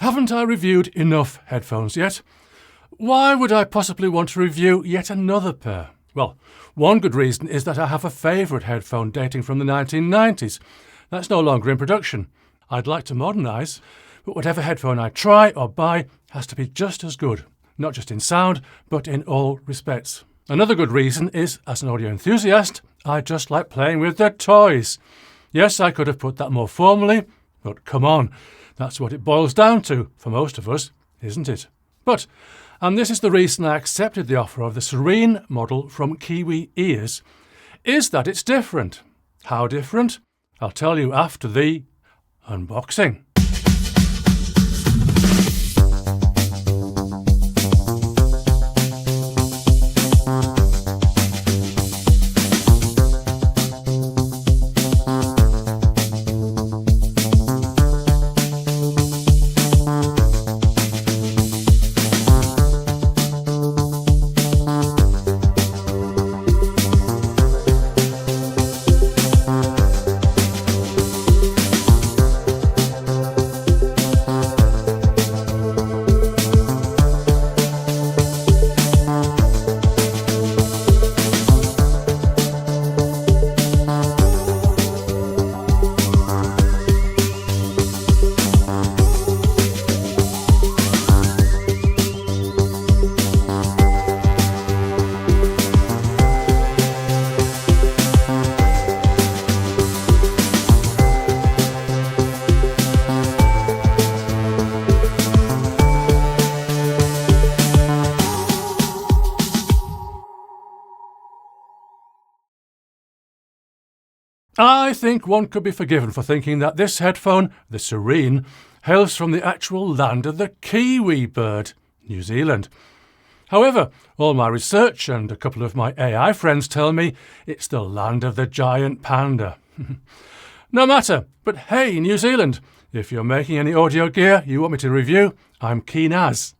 Haven't I reviewed enough headphones yet? Why would I possibly want to review yet another pair? Well, one good reason is that I have a favourite headphone dating from the 1990s. That's no longer in production. I'd like to modernise, but whatever headphone I try or buy has to be just as good, not just in sound, but in all respects. Another good reason is, as an audio enthusiast, I just like playing with the toys. Yes, I could have put that more formally, but come on, that's what it boils down to for most of us, isn't it? But, and this is the reason I accepted the offer of the Serene model from Kiwi Ears, is that it's different. How different? I'll tell you after the unboxing. I think one could be forgiven for thinking that this headphone, the Serene, hails from the actual land of the Kiwi bird, New Zealand. However, all my research and a couple of my AI friends tell me it's the land of the giant panda. No matter, but hey, New Zealand, if you're making any audio gear you want me to review, I'm keen as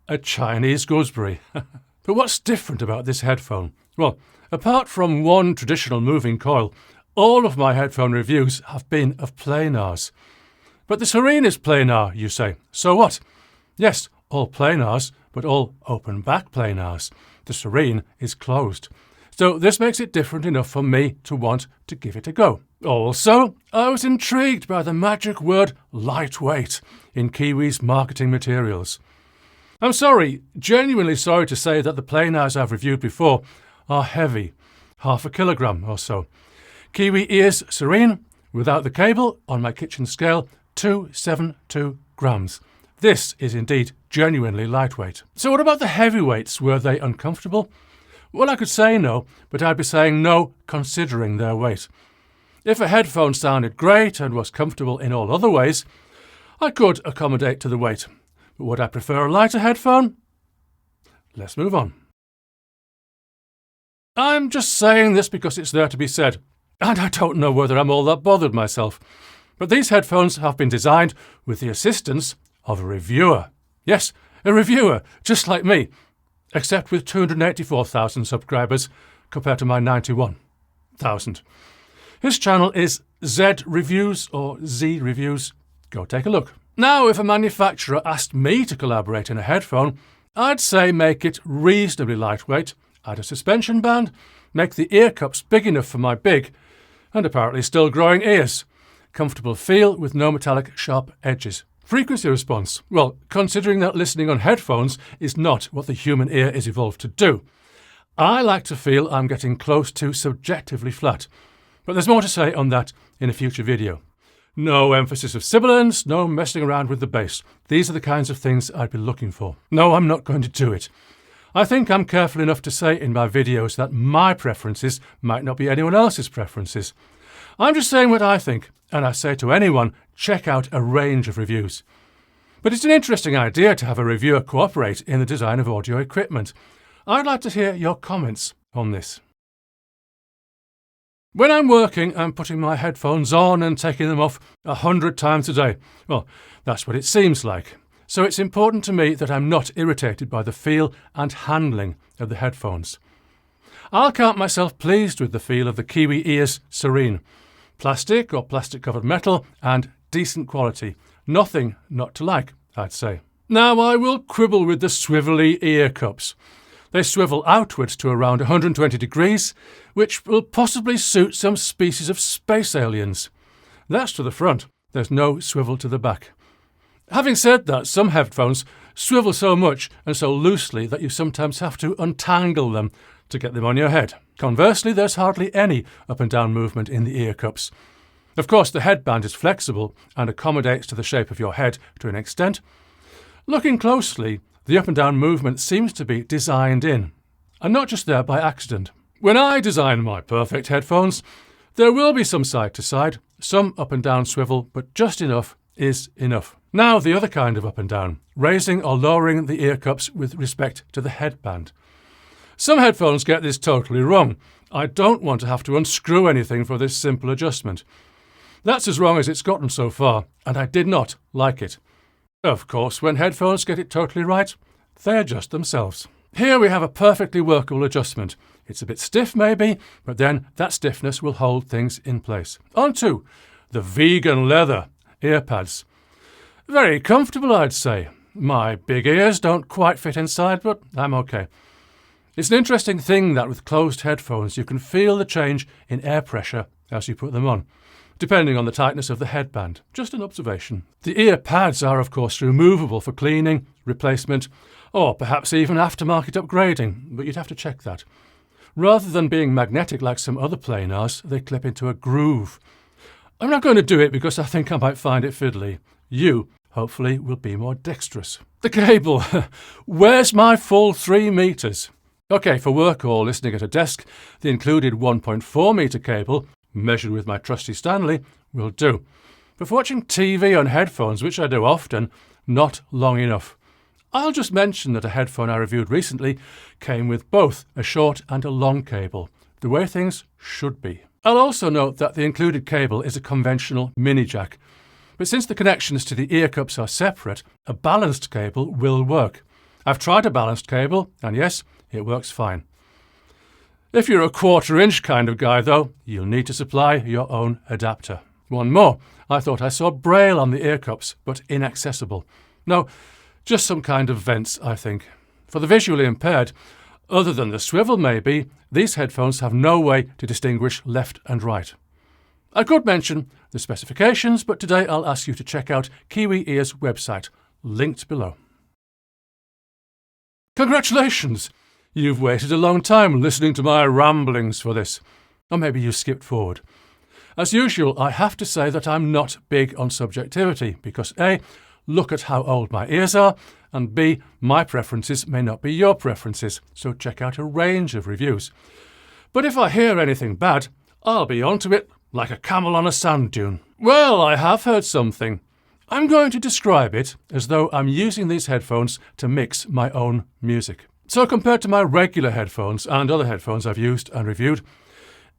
a Chinese gooseberry. But what's different about this headphone? Well, apart from one traditional moving coil, all of my headphone reviews have been of Planars. But the Serene is Planar, you say. So what? Yes, all Planars, but all open-back Planars. The Serene is closed. So this makes it different enough for me to want to give it a go. Also, I was intrigued by the magic word lightweight in Kiwi's marketing materials. I'm genuinely sorry to say that the Planars I've reviewed before are heavy, 0.5 kilogram or so. Kiwi Ears Serene, without the cable, on my kitchen scale, 272 grams. This is indeed genuinely lightweight. So what about the heavyweights? Were they uncomfortable? Well, I could say no, but I'd be saying no considering their weight. If a headphone sounded great and was comfortable in all other ways, I could accommodate to the weight. But would I prefer a lighter headphone? Let's move on. I'm just saying this because it's there to be said. And I don't know whether I'm all that bothered myself. But these headphones have been designed with the assistance of a reviewer. Yes, a reviewer, just like me, except with 284,000 subscribers compared to my 91,000. His channel is Z Reviews or Z Reviews. Go take a look. Now, if a manufacturer asked me to collaborate in a headphone, I'd say make it reasonably lightweight, add a suspension band, make the ear cups big enough for my big, and apparently still growing ears. Comfortable feel with no metallic sharp edges. Frequency response. Well, considering that listening on headphones is not what the human ear is evolved to do, I like to feel I'm getting close to subjectively flat. But there's more to say on that in a future video. No emphasis of sibilance, no messing around with the bass. These are the kinds of things I'd be looking for. No, I'm not going to do it. I think I'm careful enough to say in my videos that my preferences might not be anyone else's preferences. I'm just saying what I think, and I say to anyone, check out a range of reviews. But it's an interesting idea to have a reviewer cooperate in the design of audio equipment. I'd like to hear your comments on this. When I'm working, I'm putting my headphones on and taking them off 100 times a day. Well, that's what it seems like. So it's important to me that I'm not irritated by the feel and handling of the headphones. I'll count myself pleased with the feel of the Kiwi Ears Serene. Plastic or plastic-covered metal and decent quality. Nothing not to like. I'd say. Now I will quibble with the swivelly ear cups. They swivel outwards to around 120 degrees, which will possibly suit some species of space aliens. That's to the front. There's no swivel to the back. Having said that, some headphones swivel so much and so loosely that you sometimes have to untangle them to get them on your head. Conversely, there's hardly any up and down movement in the ear cups. Of course, the headband is flexible and accommodates to the shape of your head to an extent. Looking closely, the up and down movement seems to be designed in, and not just there by accident. When I design my perfect headphones, there will be some side to side, some up and down swivel, but just enough is enough. Now the other kind of up and down, raising or lowering the ear cups with respect to the headband. Some headphones get this totally wrong. I don't want to have to unscrew anything for this simple adjustment. That's as wrong as it's gotten so far, and I did not like it. Of course, when headphones get it totally right, they adjust themselves. Here we have a perfectly workable adjustment. It's a bit stiff maybe, but then that stiffness will hold things in place. On to the vegan leather ear pads. Very comfortable, I'd say. My big ears don't quite fit inside, but I'm okay. It's an interesting thing that with closed headphones you can feel the change in air pressure as you put them on, depending on the tightness of the headband. Just an observation. The ear pads are, of course, removable for cleaning, replacement, or perhaps even aftermarket upgrading, but you'd have to check that. Rather than being magnetic like some other Planars, they clip into a groove. I'm not going to do it because I think I might find it fiddly. You, hopefully, will be more dexterous. The cable. Where's my full 3 meters? OK, for work or listening at a desk, the included 1.4 metre cable, measured with my trusty Stanley, will do. But for watching TV on headphones, which I do often, not long enough. I'll just mention that a headphone I reviewed recently came with both a short and a long cable, the way things should be. I'll also note that the included cable is a conventional mini jack, but since the connections to the ear cups are separate, a balanced cable will work. I've tried a balanced cable, and yes, it works fine. If you're a 1/4 inch kind of guy, though, you'll need to supply your own adapter. One more. I thought I saw braille on the ear cups, but inaccessible. No, just some kind of vents, I think. For the visually impaired, other than the swivel maybe, these headphones have no way to distinguish left and right. I could mention the specifications, but today I'll ask you to check out Kiwi Ears' website, linked below. Congratulations! You've waited a long time listening to my ramblings for this. Or maybe you skipped forward. As usual, I have to say that I'm not big on subjectivity because A, look at how old my ears are, and B, my preferences may not be your preferences, so check out a range of reviews. But if I hear anything bad, I'll be onto it like a camel on a sand dune. Well, I have heard something. I'm going to describe it as though I'm using these headphones to mix my own music. So compared to my regular headphones and other headphones I've used and reviewed,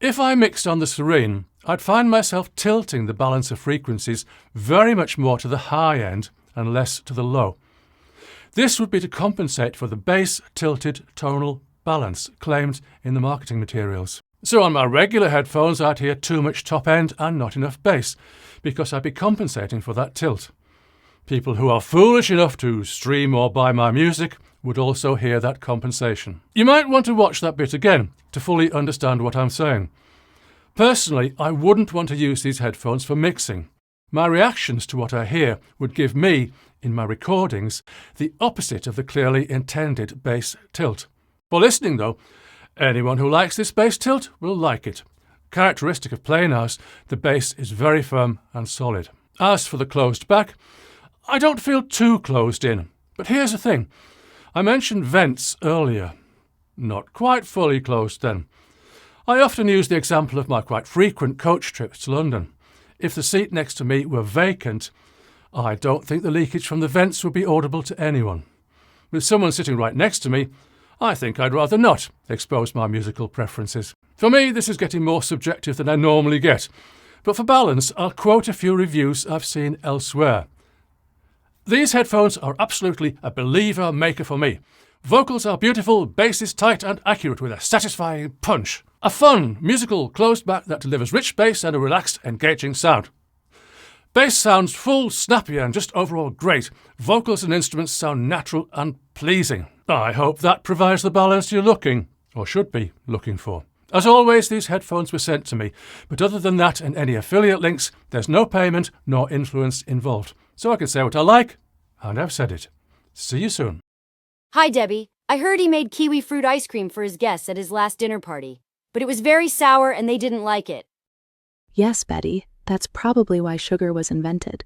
if I mixed on the Serene, I'd find myself tilting the balance of frequencies very much more to the high end and less to the low. This would be to compensate for the bass tilted tonal balance claimed in the marketing materials. So on my regular headphones I'd hear too much top end and not enough bass, because I'd be compensating for that tilt. People who are foolish enough to stream or buy my music would also hear that compensation. You might want to watch that bit again to fully understand what I'm saying. Personally, I wouldn't want to use these headphones for mixing. My reactions to what I hear would give me, in my recordings, the opposite of the clearly intended bass tilt. For listening though, anyone who likes this bass tilt will like it. Characteristic of Planars, the bass is very firm and solid. As for the closed back, I don't feel too closed in. But here's the thing. I mentioned vents earlier. Not quite fully closed then. I often use the example of my quite frequent coach trips to London. If the seat next to me were vacant, I don't think the leakage from the vents would be audible to anyone. With someone sitting right next to me, I think I'd rather not expose my musical preferences. For me, this is getting more subjective than I normally get. But for balance, I'll quote a few reviews I've seen elsewhere. These headphones are absolutely a believer maker for me. Vocals are beautiful, bass is tight and accurate with a satisfying punch. A fun, musical, closed back that delivers rich bass and a relaxed, engaging sound. Bass sounds full, snappy, and just overall great. Vocals and instruments sound natural and pleasing. I hope that provides the balance you're looking, or should be, looking for. As always, these headphones were sent to me, but other than that and any affiliate links, there's no payment nor influence involved. So I can say what I like, and I've said it. See you soon. Hi, Debbie. I heard he made kiwi fruit ice cream for his guests at his last dinner party, but it was very sour and they didn't like it. Yes, Betty, that's probably why sugar was invented.